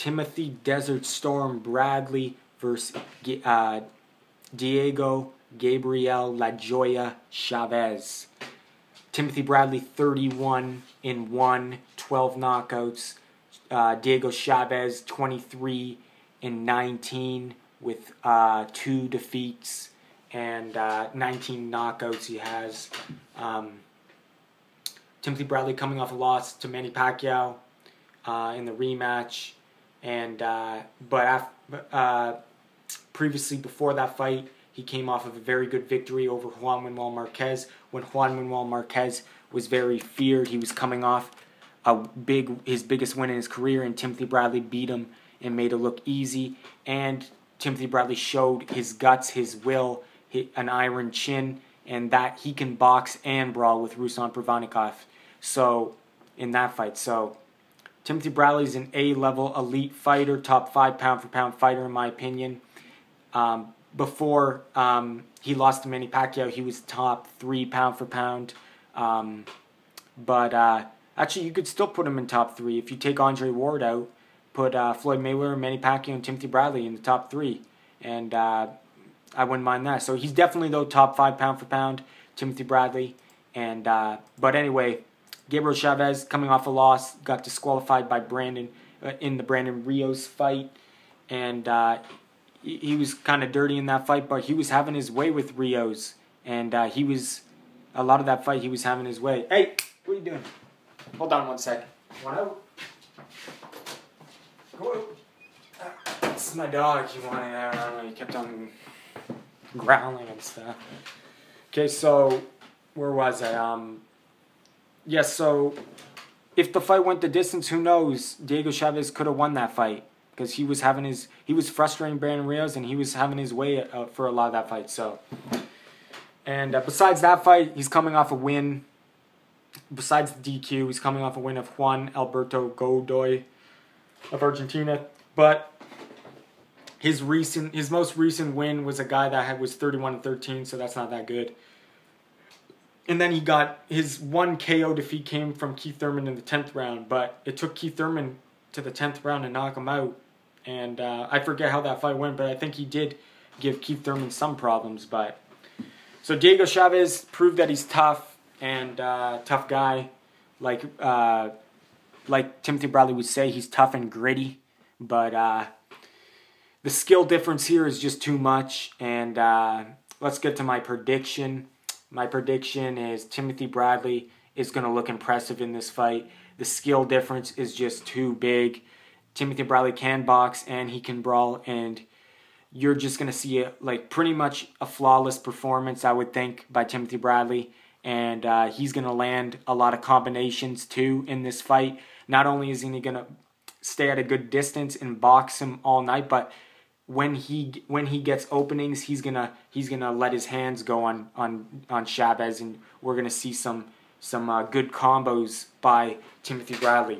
Timothy Desert Storm Bradley versus Diego Gabriel La Joya Chaves. Timothy Bradley 31-1, 12 knockouts. Diego Chaves 23-19 with 2 defeats and 19 knockouts he has. Timothy Bradley coming off a loss to Manny Pacquiao in the rematch, and previously before that fight, he came off of a very good victory over Juan Manuel Marquez when Juan Manuel Marquez was very feared. He was coming off his biggest win in his career, and Timothy Bradley beat him and made it look easy. And Timothy Bradley showed his guts, his will, an iron chin, and that he can box and brawl with Ruslan Provodnikov. So in that fight, so Timothy Bradley's an A-level elite fighter, top 5 pound-for-pound fighter in my opinion. Before he lost to Manny Pacquiao, he was top 3 pound-for-pound. But actually, you could still put him in top 3. If you take Andre Ward out, put Floyd Mayweather, Manny Pacquiao, and Timothy Bradley in the top 3. And I wouldn't mind that. So he's definitely, though, top 5 pound-for-pound, Timothy Bradley. And but anyway, Gabriel Chaves, coming off a loss, got disqualified by Brandon in the Brandon Rios fight. And he was kind of dirty in that fight, but he was having his way with Rios. And a lot of that fight, he was having his way. Hey, what are you doing? Hold on one second. One out. Go out. It's my dog. He wanted, I don't know, he kept on growling and stuff. Okay, so where was I? Yes, so if the fight went the distance, who knows? Diego Chaves could have won that fight because he was frustrating Brandon Rios, and he was having his way for a lot of that fight. So, and besides that fight, he's coming off a win. Besides the DQ, he's coming off a win of Juan Alberto Godoy of Argentina. But his most recent win was a guy that was 31-13, so that's not that good. And then he got his one KO defeat came from Keith Thurman in the 10th round, but it took Keith Thurman to the 10th round to knock him out. And I forget how that fight went, but I think he did give Keith Thurman some problems. But so Diego Chaves proved that he's tough and tough guy, like Timothy Bradley would say, he's tough and gritty. But the skill difference here is just too much. And let's get to my prediction. My prediction is Timothy Bradley is going to look impressive in this fight. The skill difference is just too big. Timothy Bradley can box and he can brawl, and you're just going to see pretty much a flawless performance, I would think, by Timothy Bradley. And he's going to land a lot of combinations too in this fight. Not only is he going to stay at a good distance and box him all night, but when he gets openings, he's gonna let his hands go on Chaves, and we're gonna see some good combos by Timothy Bradley.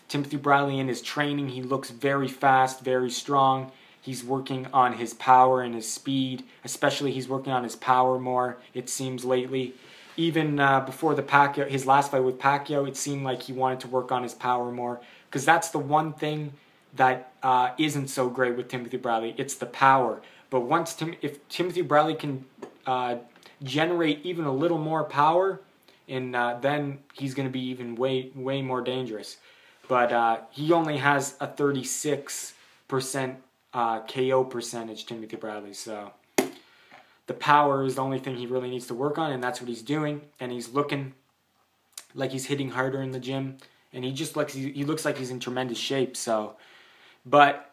Timothy Bradley in his training, he looks very fast, very strong. He's working on his power and his speed, especially he's working on his power more, it seems, lately. Even before his last fight with Pacquiao, it seemed like he wanted to work on his power more, because that's the one thing that isn't so great with Timothy Bradley. It's the power. But if Timothy Bradley can generate even a little more power, and then he's going to be even way more dangerous. But he only has a 36% KO percentage, Timothy Bradley. So the power is the only thing he really needs to work on, and that's what he's doing. And he's looking like he's hitting harder in the gym, and he looks like he's in tremendous shape. So. But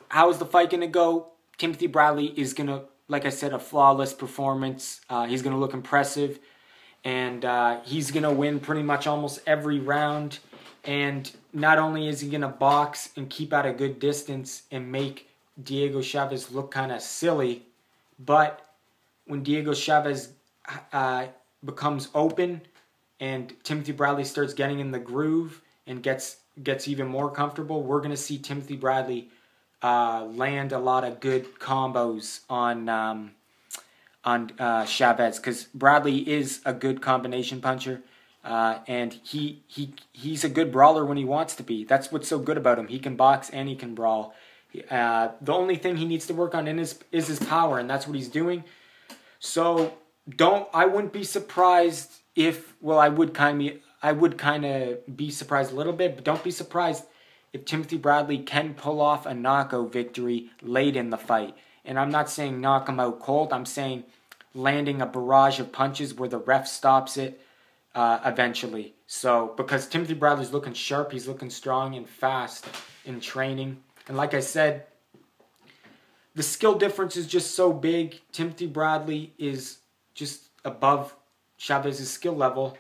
how is the fight going to go? Timothy Bradley is going to, like I said, a flawless performance. He's going to look impressive. And he's going to win pretty much almost every round. And not only is he going to box and keep at a good distance and make Diego Chaves look kind of silly, but when Diego Chaves becomes open and Timothy Bradley starts getting in the groove and gets even more comfortable, we're going to see Timothy Bradley land a lot of good combos on Chaves, because Bradley is a good combination puncher. And he's a good brawler when he wants to be. That's what's so good about him. He can box and he can brawl. The only thing he needs to work on is his power, and that's what he's doing. So I wouldn't be surprised if, well, I would kind of be surprised a little bit, but don't be surprised if Timothy Bradley can pull off a knockout victory late in the fight. And I'm not saying knock him out cold. I'm saying landing a barrage of punches where the ref stops it eventually. So, because Timothy Bradley's looking sharp, he's looking strong and fast in training. And like I said, the skill difference is just so big. Timothy Bradley is just above Chaves' skill level.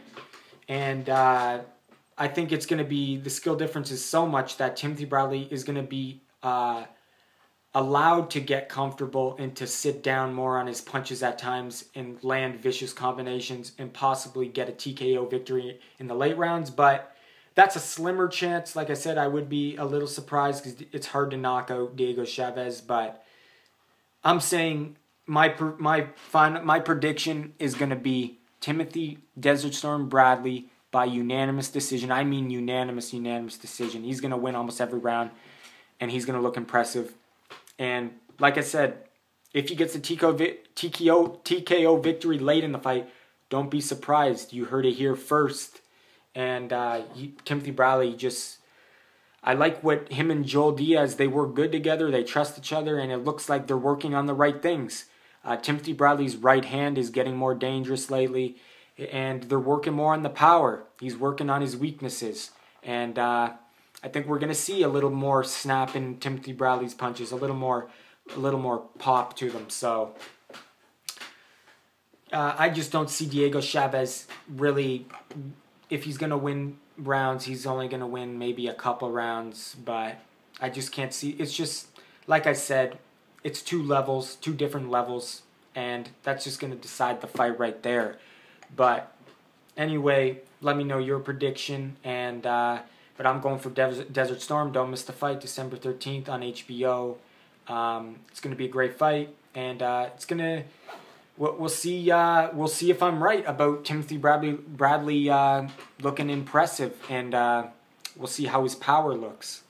And I think it's going to be, the skill difference is so much that Timothy Bradley is going to be allowed to get comfortable and to sit down more on his punches at times and land vicious combinations and possibly get a TKO victory in the late rounds. But that's a slimmer chance. Like I said, I would be a little surprised because it's hard to knock out Diego Chaves. But I'm saying my prediction is going to be Timothy Desert Storm Bradley by unanimous decision. I mean unanimous decision. He's going to win almost every round, and he's going to look impressive. And like I said, if he gets a TKO victory late in the fight, don't be surprised. You heard it here first. And Timothy Bradley I like what him and Joel Diaz, they work good together. They trust each other, and it looks like they're working on the right things. Timothy Bradley's right hand is getting more dangerous lately, and they're working more on the power. He's working on his weaknesses. And I think we're going to see a little more snap in Timothy Bradley's punches, a little more pop to them. So I just don't see Diego Chaves really, if he's going to win rounds, he's only going to win maybe a couple rounds, but I just can't see. It's just, like I said, it's two different levels, and that's just going to decide the fight right there. But anyway, let me know your prediction, and but I'm going for Desert Storm. Don't miss the fight, December 13th on HBO. It's going to be a great fight, and it's going to. We'll see. We'll see if I'm right about Timothy Bradley looking impressive, and we'll see how his power looks.